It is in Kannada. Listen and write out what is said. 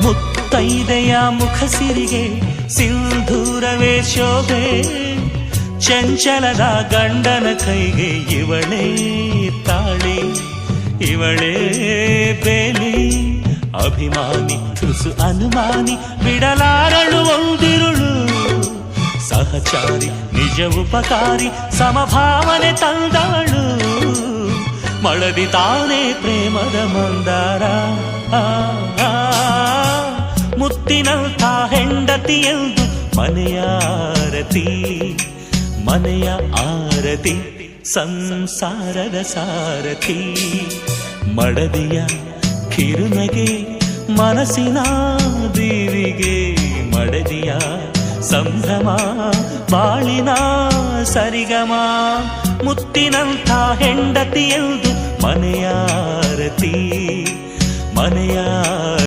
ಮುತ್ತೈದೆಯ ಮುಖಸಿರಿಗೆ ಸಿಂಧೂರವೇ ಶೋಭೆ, ಚಂಚಲದ ಗಂಡನ ಕೈಗೆ ಇವಳೇ ತಾಳಿ, ಇವಳೇ ಬೇಲಿ. ಅಭಿಮಾನಿ ತುಸು ಅನುಮಾನಿ, ಬಿಡಲಾರಳು ಒಂದಿರುಳು. ಸಹಚಾರಿ ನಿಜ ಉಪಕಾರಿ, ಸಮಭಾವನೆ ತಂದಾಳು. ಮಳದಿ ತಾನೇ ಪ್ರೇಮದ ಮಂದಾರ. ಮುತ್ತಿನಂಥ ಹೆಂಡತಿ ಎಂದು ಮನೆಯ ಆರತಿ, ಮನೆಯ ಆರತಿ, ಸಂಸಾರದ ಸಾರಥಿ. ಮಡದಿಯ ಕಿರುನಗೆ ಮನಸ್ಸಿನ ದೀವಿಗೆ, ಮಡದಿಯ ಸಂಭ್ರಮ ಬಾಳಿನ ಸರಿಗಮ. ಮುತ್ತಿನಂಥ ಹೆಂಡತಿ ಎಂದು ಮನೆಯ ಆರತಿ, ಮನೆಯ